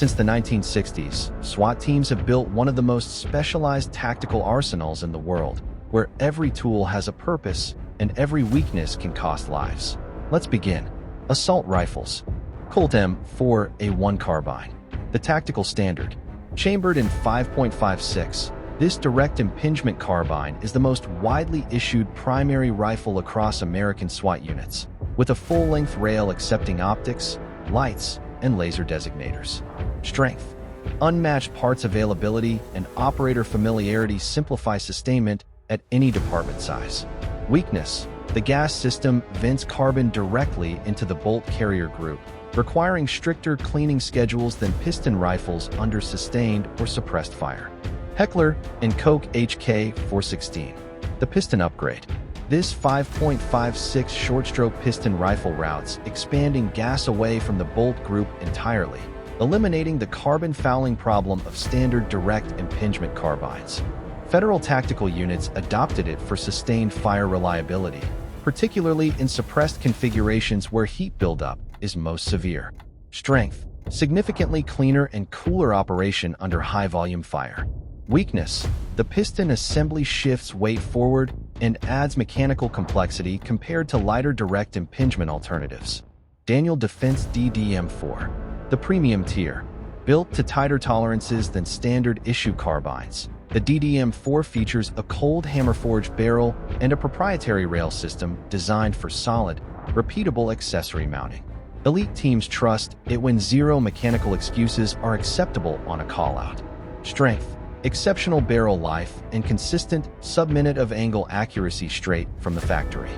Since the 1960s, SWAT teams have built one of the most specialized tactical arsenals in the world, where every tool has a purpose and every weakness can cost lives. Let's begin. Assault rifles. Colt M4A1 Carbine. The tactical standard. Chambered in 5.56, this direct impingement carbine is the most widely issued primary rifle across American SWAT units, with a full-length rail accepting optics, lights, and laser designators. Strength. Unmatched parts availability and operator familiarity simplify sustainment at any department size. Weakness. The gas system vents carbon directly into the bolt carrier group, requiring stricter cleaning schedules than piston rifles under sustained or suppressed fire. Heckler Koch HK416. The piston upgrade. This 5.56 short-stroke piston rifle routes expanding gas away from the bolt group entirely, eliminating the carbon fouling problem of standard direct impingement carbines. Federal tactical units adopted it for sustained fire reliability, particularly in suppressed configurations where heat buildup is most severe. Strength. Significantly cleaner and cooler operation under high-volume fire. Weakness. The piston assembly shifts weight forward and adds mechanical complexity compared to lighter direct impingement alternatives. Daniel Defense DDM4. The premium tier. Built to tighter tolerances than standard issue carbines, the DDM4 features a cold hammer-forged barrel and a proprietary rail system designed for solid, repeatable accessory mounting. Elite teams trust it when zero mechanical excuses are acceptable on a call-out. Strength. Exceptional barrel life and consistent sub-minute of angle accuracy straight from the factory.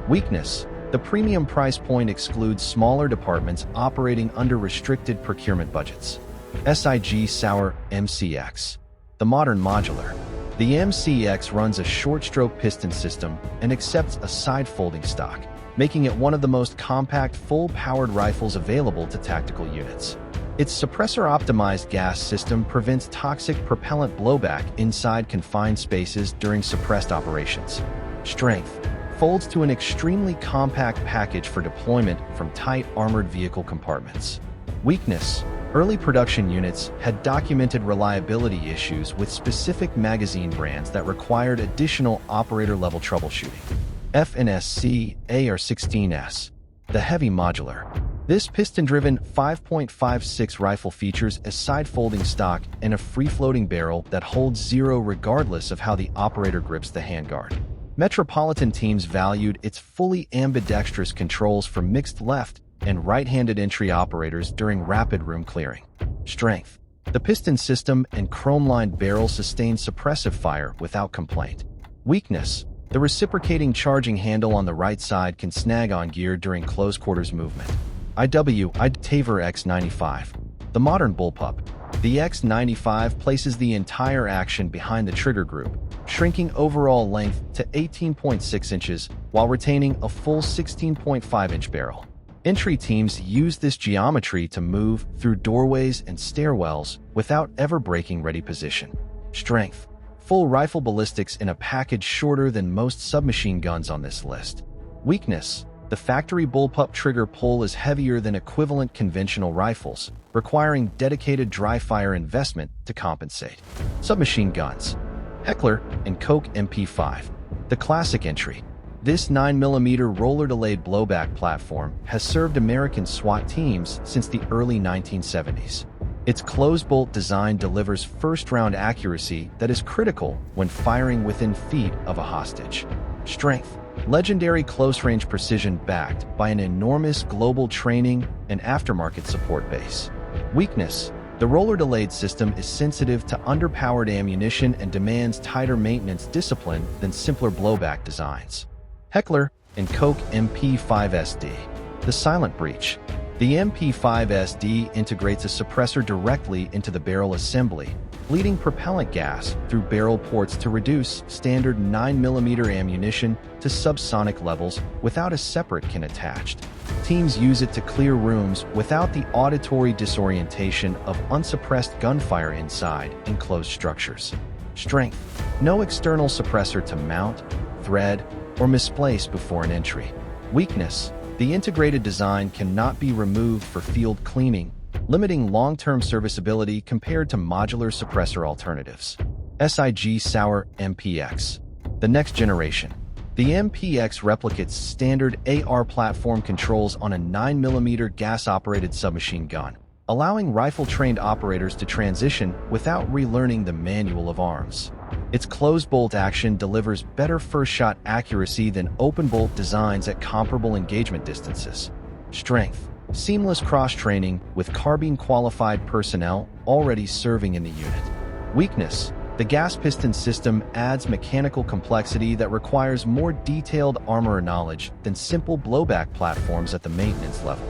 Weakness. The premium price point excludes smaller departments operating under restricted procurement budgets. SIG Sauer MCX. The modern modular. The MCX runs a short-stroke piston system and accepts a side-folding stock, making it one of the most compact full-powered rifles available to tactical units. Its suppressor-optimized gas system prevents toxic propellant blowback inside confined spaces during suppressed operations. Strength. Folds to an extremely compact package for deployment from tight armored vehicle compartments. Weakness. Early production units had documented reliability issues with specific magazine brands that required additional operator-level troubleshooting. FNSC AR-16S. The heavy modular. This piston-driven 5.56 rifle features a side-folding stock and a free-floating barrel that holds zero regardless of how the operator grips the handguard. Metropolitan teams valued its fully ambidextrous controls for mixed left and right-handed entry operators during rapid room clearing. Strength. The piston system and chrome-lined barrel sustain suppressive fire without complaint. Weakness. The reciprocating charging handle on the right side can snag on gear during close-quarters movement. Taver X95. The modern bullpup. The X95 places the entire action behind the trigger group, shrinking overall length to 18.6 inches while retaining a full 16.5-inch barrel. Entry teams use this geometry to move through doorways and stairwells without ever breaking ready position. Strength. Full rifle ballistics in a package shorter than most submachine guns on this list. Weakness. The factory bullpup trigger pull is heavier than equivalent conventional rifles, requiring dedicated dry fire investment to compensate. Submachine guns. Heckler Koch MP5. The classic entry. This 9mm roller-delayed blowback platform has served American SWAT teams since the early 1970s. Its closed-bolt design delivers first-round accuracy that is critical when firing within feet of a hostage. Strength. Legendary close-range precision backed by an enormous global training and aftermarket support base. Weakness. The roller-delayed system is sensitive to underpowered ammunition and demands tighter maintenance discipline than simpler blowback designs. Heckler Koch MP5SD. The silent breech. The MP5SD integrates a suppressor directly into the barrel assembly, bleeding propellant gas through barrel ports to reduce standard 9mm ammunition to subsonic levels without a separate can attached. Teams use it to clear rooms without the auditory disorientation of unsuppressed gunfire inside enclosed structures. Strength. No external suppressor to mount, thread, or misplace before an entry. Weakness. The integrated design cannot be removed for field cleaning, limiting long-term serviceability compared to modular suppressor alternatives. SIG Sauer MPX. The next generation. The MPX replicates standard AR platform controls on a 9mm gas-operated submachine gun, allowing rifle-trained operators to transition without relearning the manual of arms. Its closed-bolt action delivers better first-shot accuracy than open-bolt designs at comparable engagement distances. Strength. Seamless cross-training with carbine-qualified personnel already serving in the unit. Weakness. The gas piston system adds mechanical complexity that requires more detailed armorer knowledge than simple blowback platforms at the maintenance level.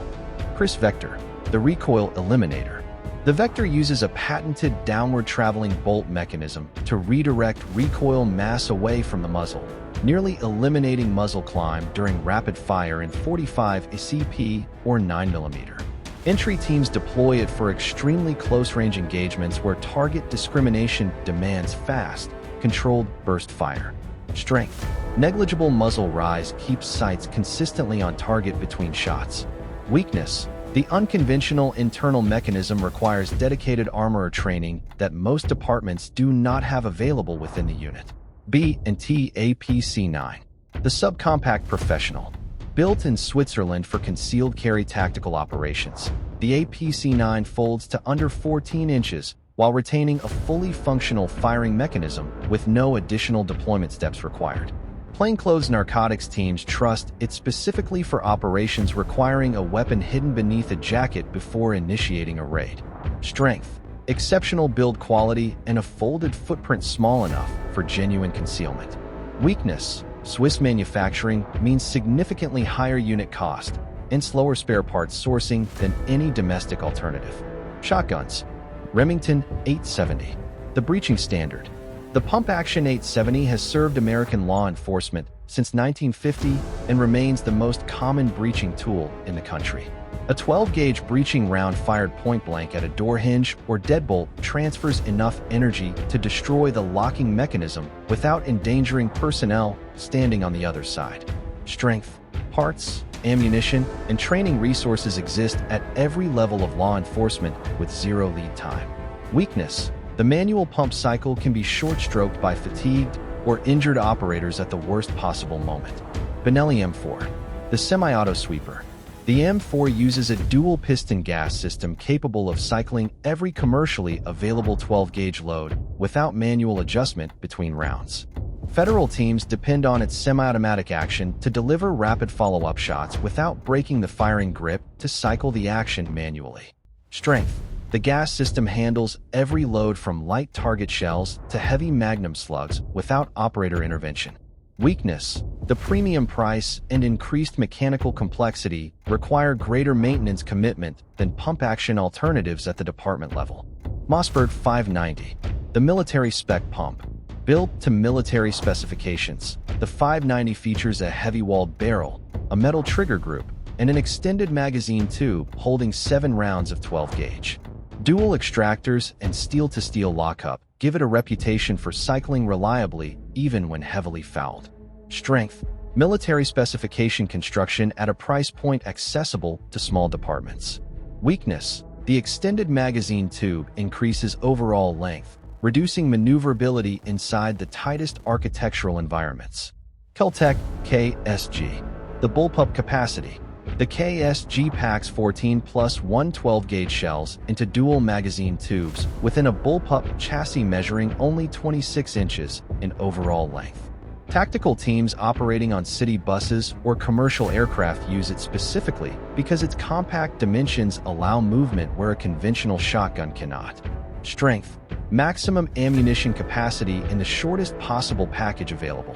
Chris Vector, the recoil eliminator. The Vector uses a patented downward-traveling bolt mechanism to redirect recoil mass away from the muzzle, nearly eliminating muzzle climb during rapid fire in 45 ACP or 9mm. Entry teams deploy it for extremely close-range engagements where target discrimination demands fast, controlled burst fire. Strength. Negligible muzzle rise keeps sights consistently on target between shots. Weakness. The unconventional internal mechanism requires dedicated armorer training that most departments do not have available within the unit. B&T APC-9. The subcompact professional. Built in Switzerland for concealed carry tactical operations, the APC-9 folds to under 14 inches while retaining a fully functional firing mechanism with no additional deployment steps required. Plainclothes narcotics teams trust it specifically for operations requiring a weapon hidden beneath a jacket before initiating a raid. Strength. Exceptional build quality and a folded footprint small enough for genuine concealment. Weakness. Swiss manufacturing means significantly higher unit cost and slower spare parts sourcing than any domestic alternative. Shotguns. Remington 870. The breaching standard. The pump-action 870 has served American law enforcement since 1950 and remains the most common breaching tool in the country. A 12-gauge breaching round fired point-blank at a door hinge or deadbolt transfers enough energy to destroy the locking mechanism without endangering personnel standing on the other side. Strength. Parts, ammunition, and training resources exist at every level of law enforcement with zero lead time. Weakness. The manual pump cycle can be short-stroked by fatigued or injured operators at the worst possible moment. Benelli M4. The semi-auto sweeper. The M4 uses a dual-piston gas system capable of cycling every commercially available 12-gauge load without manual adjustment between rounds. Federal teams depend on its semi-automatic action to deliver rapid follow-up shots without breaking the firing grip to cycle the action manually. Strength. The gas system handles every load from light target shells to heavy magnum slugs without operator intervention. Weakness. The premium price and increased mechanical complexity require greater maintenance commitment than pump-action alternatives at the department level. Mossberg 590. The military spec pump. Built to military specifications, the 590 features a heavy-walled barrel, a metal trigger group, and an extended magazine tube holding 7 rounds of 12-gauge. Dual extractors and steel-to-steel lockup give it a reputation for cycling reliably even when heavily fouled. Strength. Military specification construction at a price point accessible to small departments. Weakness. The extended magazine tube increases overall length, reducing maneuverability inside the tightest architectural environments. Keltec KSG. The bullpup capacity. The KSG packs 14 plus 1 12-gauge shells into dual magazine tubes within a bullpup chassis measuring only 26 inches in overall length. Tactical teams operating on city buses or commercial aircraft use it specifically because its compact dimensions allow movement where a conventional shotgun cannot. Strength. Maximum ammunition capacity in the shortest possible package available.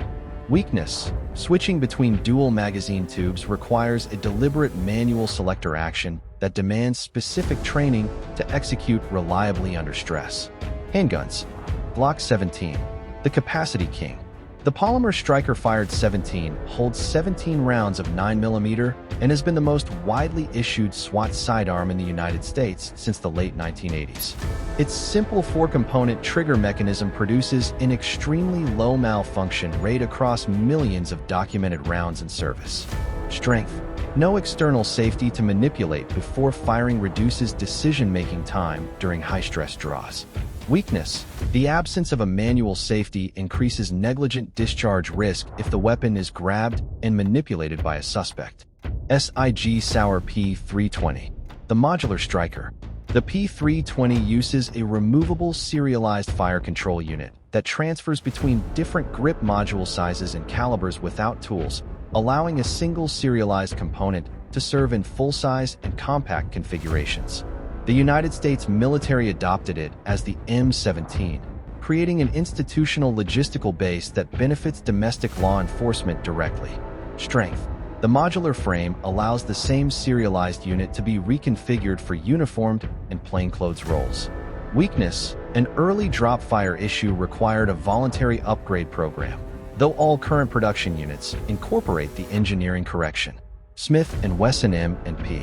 Weakness. Switching between dual magazine tubes requires a deliberate manual selector action that demands specific training to execute reliably under stress. Handguns. Glock 17. The capacity king. The polymer striker-fired 17 holds 17 rounds of 9mm and has been the most widely issued SWAT sidearm in the United States since the late 1980s. Its simple 4-component trigger mechanism produces an extremely low malfunction rate across millions of documented rounds in service. Strength. No external safety to manipulate before firing reduces decision-making time during high-stress draws. Weakness. The absence of a manual safety increases negligent discharge risk if the weapon is grabbed and manipulated by a suspect. SIG Sauer P320. The modular striker. The P320 uses a removable serialized fire control unit that transfers between different grip module sizes and calibers without tools, allowing a single serialized component to serve in full-size and compact configurations. The United States military adopted it as the M17, creating an institutional logistical base that benefits domestic law enforcement directly. Strength. The modular frame allows the same serialized unit to be reconfigured for uniformed and plainclothes roles. Weakness. An early drop fire issue required a voluntary upgrade program, though all current production units incorporate the engineering correction. Smith & Wesson M&P.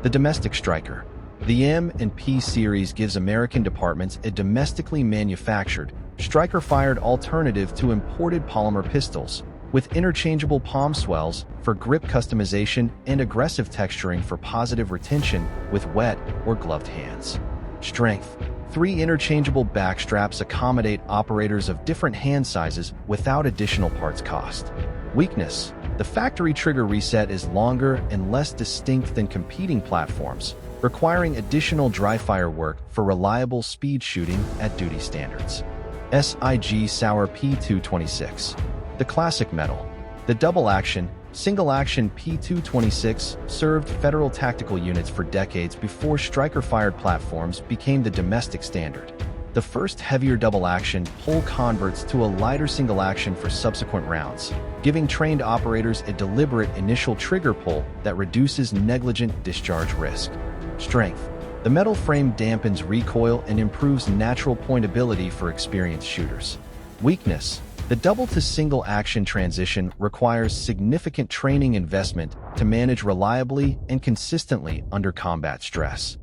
The domestic striker. The M&P series gives American departments a domestically manufactured, striker-fired alternative to imported polymer pistols, with interchangeable palm swells for grip customization and aggressive texturing for positive retention with wet or gloved hands. Strength. 3 interchangeable backstraps accommodate operators of different hand sizes without additional parts cost. Weakness. The factory trigger reset is longer and less distinct than competing platforms, requiring additional dry fire work for reliable speed shooting at duty standards. SIG Sauer P226. The classic metal. The double-action, single-action P226 served federal tactical units for decades before striker-fired platforms became the domestic standard. The first heavier double-action pull converts to a lighter single-action for subsequent rounds, giving trained operators a deliberate initial trigger pull that reduces negligent discharge risk. Strength. The metal frame dampens recoil and improves natural pointability for experienced shooters. Weakness. The double to single action transition requires significant training investment to manage reliably and consistently under combat stress.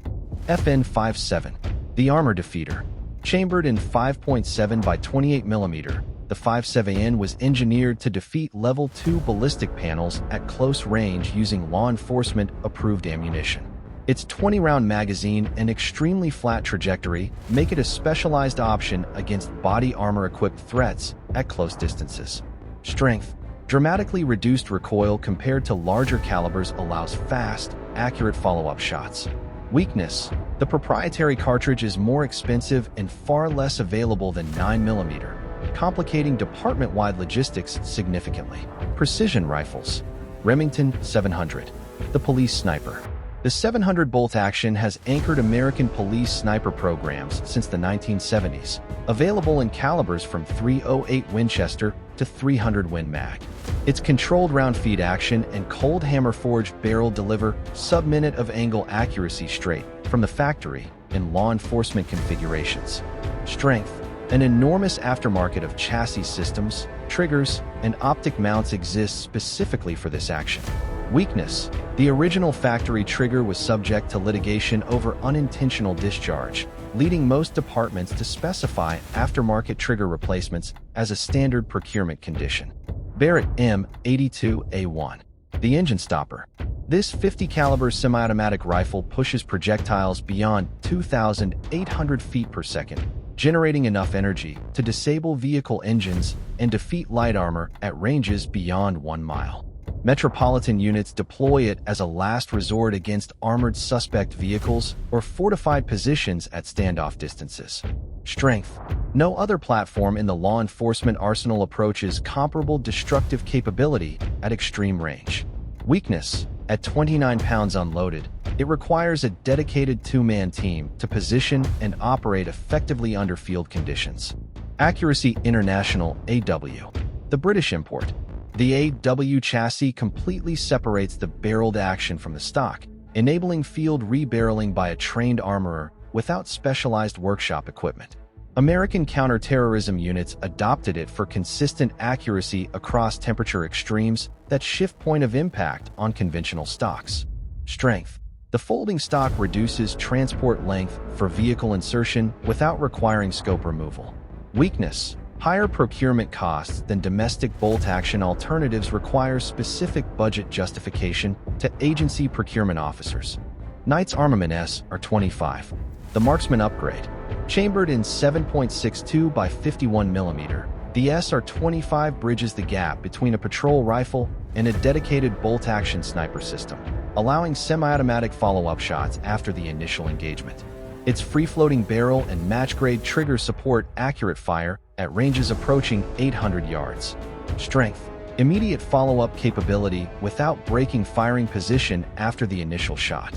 FN57. The armor defeater. Chambered in 5.7 by 28 mm, the 57N was engineered to defeat Level 2 ballistic panels at close range using law enforcement-approved ammunition. Its 20-round magazine and extremely flat trajectory make it a specialized option against body armor-equipped threats at close distances. Strength. Dramatically reduced recoil compared to larger calibers allows fast, accurate follow-up shots. Weakness. The proprietary cartridge is more expensive and far less available than 9mm, complicating department-wide logistics significantly. Precision rifles. Remington 700. The police sniper. The 700 bolt action has anchored American police sniper programs since the 1970s, available in calibers from .308 Winchester to .300 Win Mag. Its controlled round feed action and cold hammer forged barrel deliver sub-minute of angle accuracy straight from the factory in law enforcement configurations. Strength. An enormous aftermarket of chassis systems, triggers, and optic mounts exists specifically for this action. Weakness. The original factory trigger was subject to litigation over unintentional discharge, leading most departments to specify aftermarket trigger replacements as a standard procurement condition. Barrett M82A1. The engine stopper. This 50 caliber semi-automatic rifle pushes projectiles beyond 2,800 feet per second, generating enough energy to disable vehicle engines and defeat light armor at ranges beyond 1 mile. Metropolitan units deploy it as a last resort against armored suspect vehicles or fortified positions at standoff distances. Strength. No other platform in the law enforcement arsenal approaches comparable destructive capability at extreme range. Weakness. At 29 pounds unloaded, it requires a dedicated 2-man team to position and operate effectively under field conditions. Accuracy International AW. The British import. The AW chassis completely separates the barreled action from the stock, enabling field rebarreling by a trained armorer without specialized workshop equipment. American counterterrorism units adopted it for consistent accuracy across temperature extremes that shift point of impact on conventional stocks. Strength. The folding stock reduces transport length for vehicle insertion without requiring scope removal. Weakness. Higher procurement costs than domestic bolt-action alternatives require specific budget justification to agency procurement officers. Knight's Armament SR-25. The Marksman Upgrade. Chambered in 7.62 by 51 mm, the SR-25 bridges the gap between a patrol rifle and a dedicated bolt-action sniper system, allowing semi-automatic follow-up shots after the initial engagement. Its free-floating barrel and match-grade triggers support accurate fire at ranges approaching 800 yards. Strength. Immediate follow-up capability without breaking firing position after the initial shot.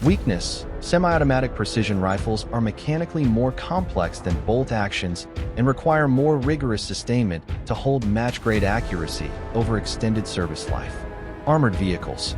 Weakness. Semi-automatic precision rifles are mechanically more complex than bolt actions and require more rigorous sustainment to hold match-grade accuracy over extended service life. Armored vehicles.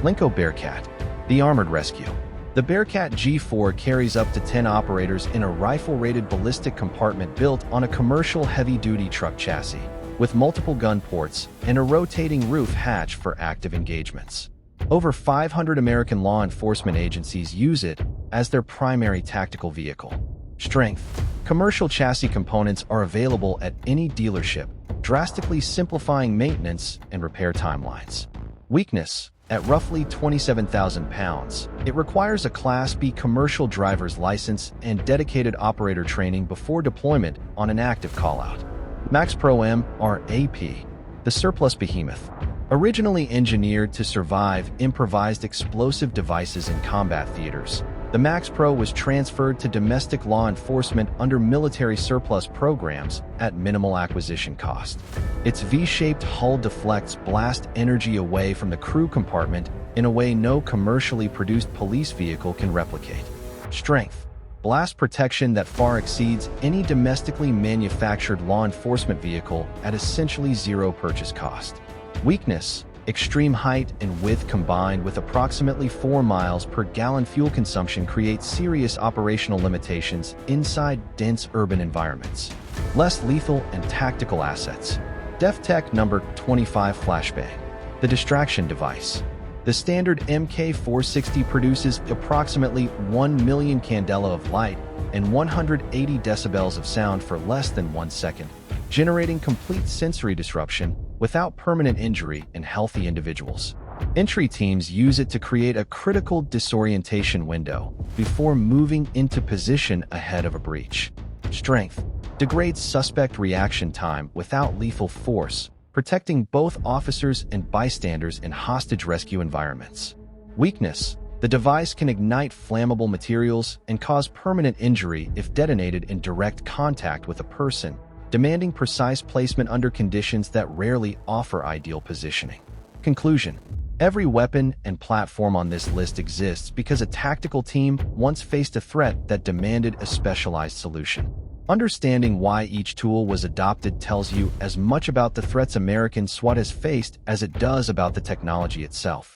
Linco Bearcat. The Armored Rescue. The Bearcat G4 carries up to 10 operators in a rifle-rated ballistic compartment built on a commercial heavy-duty truck chassis, with multiple gun ports and a rotating roof hatch for active engagements. Over 500 American law enforcement agencies use it as their primary tactical vehicle. Strength. Commercial chassis components are available at any dealership, drastically simplifying maintenance and repair timelines. Weakness. At roughly 27,000 pounds, it requires a Class B commercial driver's license and dedicated operator training before deployment on an active callout. MaxPro MRAP. The Surplus Behemoth. Originally engineered to survive improvised explosive devices in combat theaters, the MaxPro was transferred to domestic law enforcement under military surplus programs at minimal acquisition cost. Its V-shaped hull deflects blast energy away from the crew compartment in a way no commercially produced police vehicle can replicate. Strength. Blast protection that far exceeds any domestically manufactured law enforcement vehicle at essentially zero purchase cost. Weakness. Extreme height and width combined with approximately 4 miles per gallon fuel consumption creates serious operational limitations inside dense urban environments. Less lethal and tactical assets. DefTech No. 25 Flashbang. The distraction device. The standard MK460 produces approximately 1 million candela of light and 180 decibels of sound for less than 1 second, generating complete sensory disruption without permanent injury in healthy individuals. Entry teams use it to create a critical disorientation window before moving into position ahead of a breach. Strength. Degrades suspect reaction time without lethal force, protecting both officers and bystanders in hostage rescue environments. Weakness. The device can ignite flammable materials and cause permanent injury if detonated in direct contact with a person, demanding precise placement under conditions that rarely offer ideal positioning. Conclusion. Every weapon and platform on this list exists because a tactical team once faced a threat that demanded a specialized solution. Understanding why each tool was adopted tells you as much about the threats American SWAT has faced as it does about the technology itself.